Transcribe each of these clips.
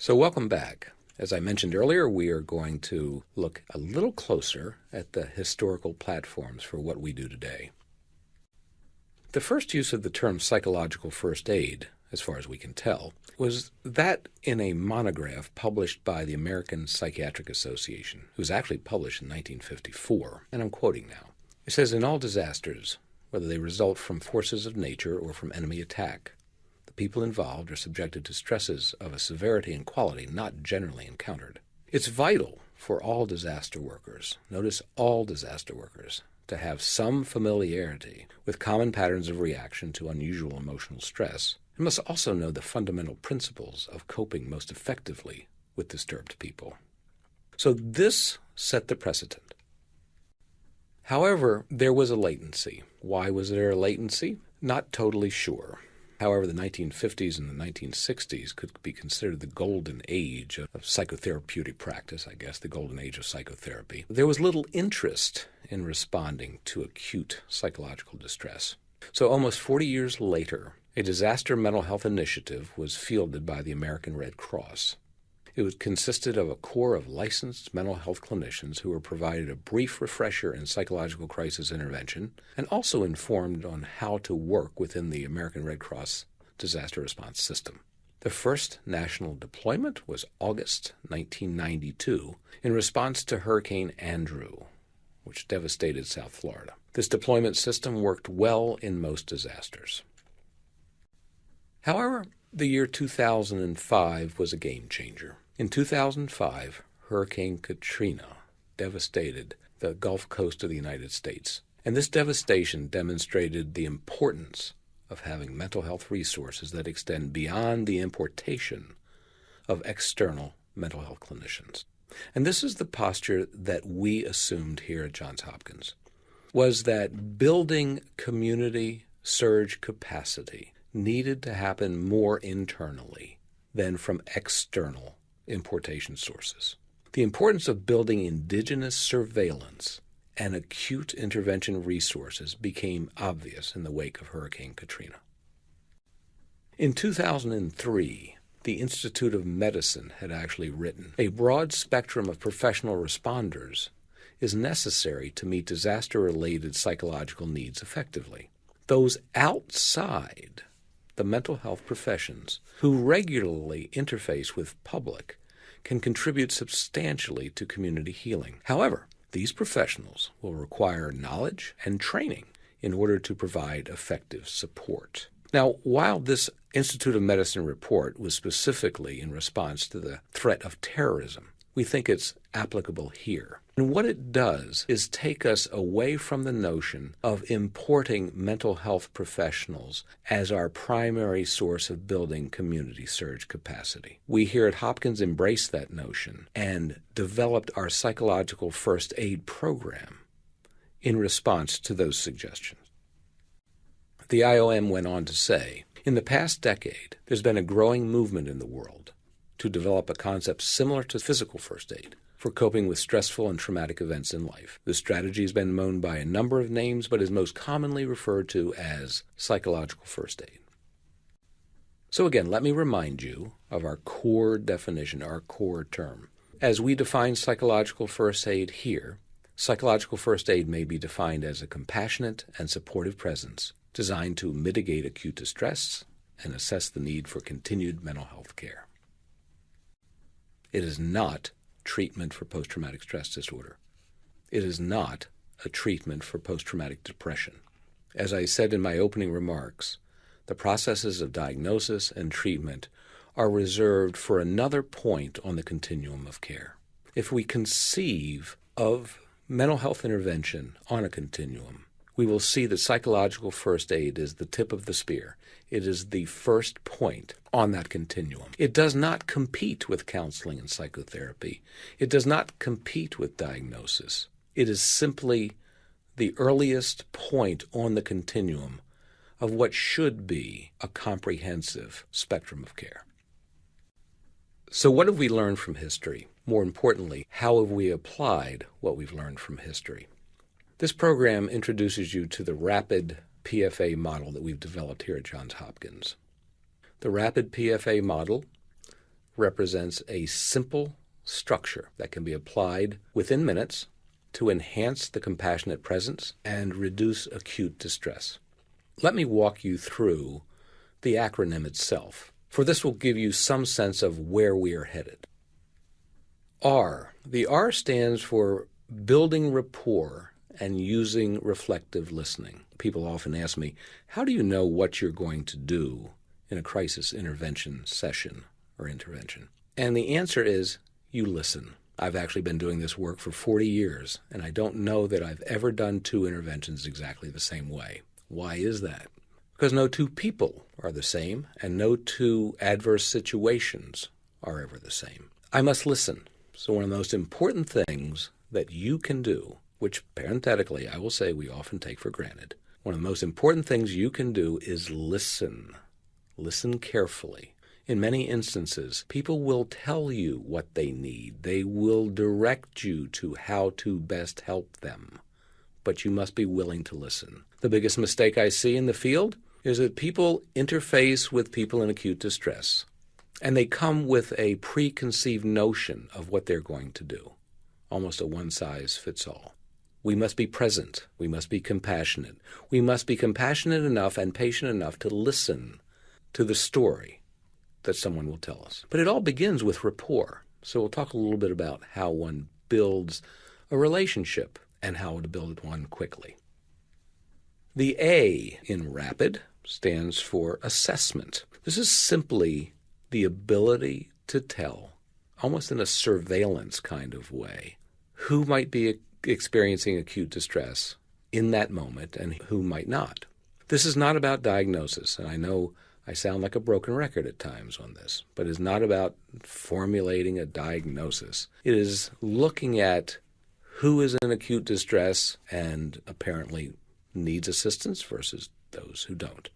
So welcome back. As I mentioned earlier, we are going to look a little closer at the historical platforms for what we do today. The first use of the term psychological first aid, as far as we can tell, was that in a monograph published by the American Psychiatric Association. It was actually published in 1954, and I'm quoting now. It says, "In all disasters, whether they result from forces of nature or from enemy attack, the people involved are subjected to stresses of a severity and quality not generally encountered. It's vital for all disaster workers, notice all disaster workers, to have some familiarity with common patterns of reaction to unusual emotional stress, and must also know the fundamental principles of coping most effectively with disturbed people." So this set the precedent. However, there was a latency. Why was there a latency? Not totally sure. However, the 1950s and the 1960s could be considered the golden age of psychotherapeutic practice, I guess, the golden age of psychotherapy. There was little interest in responding to acute psychological distress. So almost 40 years later, a disaster mental health initiative was fielded by the American Red Cross. It consisted of a core of licensed mental health clinicians who were provided a brief refresher in psychological crisis intervention and also informed on how to work within the American Red Cross disaster response system. The first national deployment was August 1992 in response to Hurricane Andrew, which devastated South Florida. This deployment system worked well in most disasters. However, the year 2005 was a game changer. In 2005, Hurricane Katrina devastated the Gulf Coast of the United States, and this devastation demonstrated the importance of having mental health resources that extend beyond the importation of external mental health clinicians. And this is the posture that we assumed here at Johns Hopkins, was that building community surge capacity needed to happen more internally than from external importation sources. The importance of building indigenous surveillance and acute intervention resources became obvious in the wake of Hurricane Katrina. In 2003, the Institute of Medicine had actually written, "A broad spectrum of professional responders is necessary to meet disaster-related psychological needs effectively. Those outside the mental health professions who regularly interface with public can contribute substantially to community healing. However, these professionals will require knowledge and training in order to provide effective support." Now, while this Institute of Medicine report was specifically in response to the threat of terrorism, we think it's applicable here. And what it does is take us away from the notion of importing mental health professionals as our primary source of building community surge capacity. We here at Hopkins embraced that notion and developed our psychological first aid program in response to those suggestions. The IOM went on to say, "In the past decade, there's been a growing movement in the world to develop a concept similar to physical first aid for coping with stressful and traumatic events in life. This strategy has been known by a number of names, but is most commonly referred to as psychological first aid." So again, let me remind you of our core definition, our core term. As we define psychological first aid here, psychological first aid may be defined as a compassionate and supportive presence designed to mitigate acute distress and assess the need for continued mental health care. It is not treatment for post-traumatic stress disorder. It is not a treatment for post-traumatic depression. As I said in my opening remarks, the processes of diagnosis and treatment are reserved for another point on the continuum of care. If we conceive of mental health intervention on a continuum, we will see that psychological first aid is the tip of the spear. It is the first point on that continuum. It does not compete with counseling and psychotherapy. It does not compete with diagnosis. It is simply the earliest point on the continuum of what should be a comprehensive spectrum of care. So what have we learned from history? More importantly, how have we applied what we've learned from history? This program introduces you to the rapid PFA model that we've developed here at Johns Hopkins. The rapid PFA model represents a simple structure that can be applied within minutes to enhance the compassionate presence and reduce acute distress. Let me walk you through the acronym itself, for this will give you some sense of where we are headed. R. The R stands for building rapport and using reflective listening. People often ask me, how do you know what you're going to do in a crisis intervention session or intervention? And the answer is, you listen. I've actually been doing this work for 40 years, and I don't know that I've ever done two interventions exactly the same way. Why is that? Because no two people are the same, and no two adverse situations are ever the same. I must listen. So one of the most important things that you can do, which parenthetically I will say we often take for granted, one of the most important things you can do is listen. Listen carefully. In many instances, people will tell you what they need. They will direct you to how to best help them. But you must be willing to listen. The biggest mistake I see in the field is that people interface with people in acute distress, and they come with a preconceived notion of what they're going to do, almost a one-size-fits-all. We must be present. We must be compassionate. We must be compassionate enough and patient enough to listen to the story that someone will tell us. But it all begins with rapport. So we'll talk a little bit about how one builds a relationship and how to build one quickly. The A in RAPID stands for assessment. This is simply the ability to tell, almost in a surveillance kind of way, who might be experiencing acute distress in that moment and who might not. This is not about diagnosis, and I know I sound like a broken record at times on this, but it's not about formulating a diagnosis. It is looking at who is in acute distress and apparently needs assistance versus those who don't.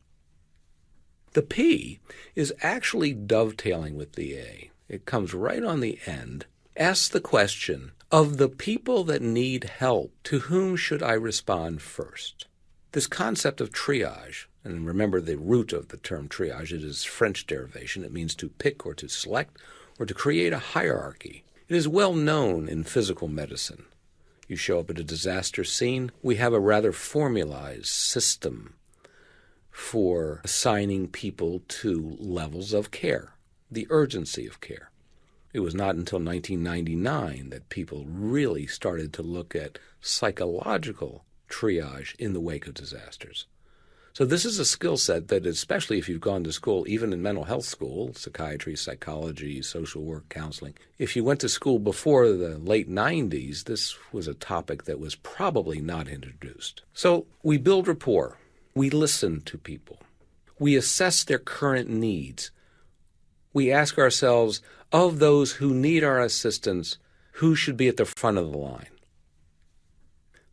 The P is actually dovetailing with the A. It comes right on the end. Asks the question, of the people that need help, to whom should I respond first? This concept of triage, and remember the root of the term triage, it is French derivation. It means to pick or to select or to create a hierarchy. It is well known in physical medicine. You show up at a disaster scene, we have a rather formalized system for assigning people to levels of care, the urgency of care. It was not until 1999 that people really started to look at psychological triage in the wake of disasters. So this is a skill set that, especially if you've gone to school, even in mental health school, psychiatry, psychology, social work, counseling, if you went to school before the late 90s, this was a topic that was probably not introduced. So we build rapport. We listen to people. We assess their current needs. We ask ourselves, of those who need our assistance, who should be at the front of the line?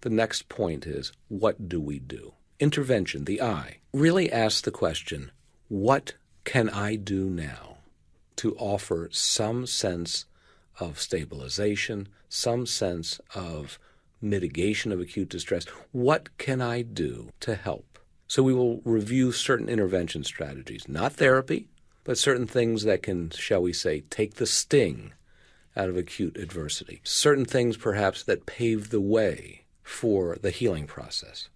The next point is, what do we do? Intervention, the I, really asks the question, what can I do now to offer some sense of stabilization, some sense of mitigation of acute distress? What can I do to help? So we will review certain intervention strategies, not therapy, but certain things that can, shall we say, take the sting out of acute adversity. Certain things, perhaps, that pave the way for the healing process.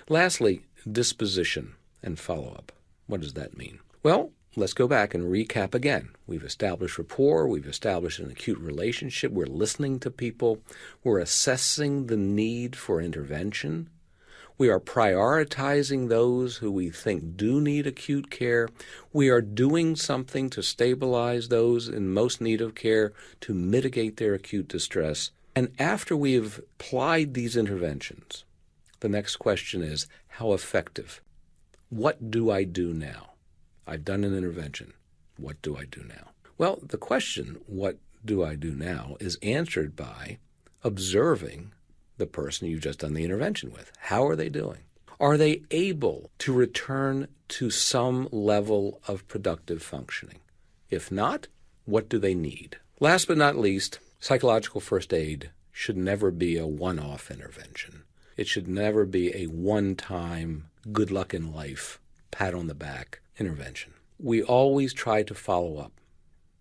Lastly, disposition and follow-up. What does that mean? Well, let's go back and recap again. We've established rapport. We've established an acute relationship. We're listening to people. We're assessing the need for intervention. We are prioritizing those who we think do need acute care. We are doing something to stabilize those in most need of care, to mitigate their acute distress. And after we have applied these interventions, the next question is, how effective? What do I do now? I've done an intervention. What do I do now? Well, the question, what do I do now, is answered by observing the person you've just done the intervention with. How are they doing? Are they able to return to some level of productive functioning? If not, what do they need? Last but not least, psychological first aid should never be a one-off intervention. It should never be a one-time, good luck in life, pat on the back intervention. We always try to follow up.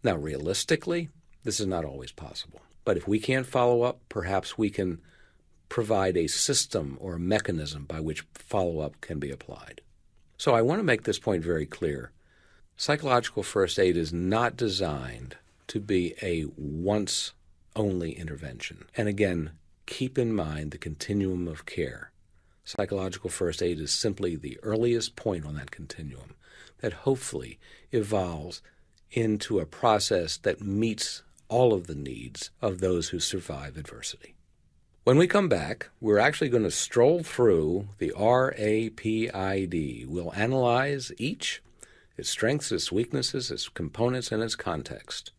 Now, realistically, this is not always possible. But if we can't follow up, perhaps we can provide a system or a mechanism by which follow-up can be applied. So I want to make this point very clear. Psychological first aid is not designed to be a once-only intervention. And again, keep in mind the continuum of care. Psychological first aid is simply the earliest point on that continuum that hopefully evolves into a process that meets all of the needs of those who survive adversity. When we come back, we're actually going to stroll through the RAPID. We'll analyze each, its strengths, its weaknesses, its components, and its context.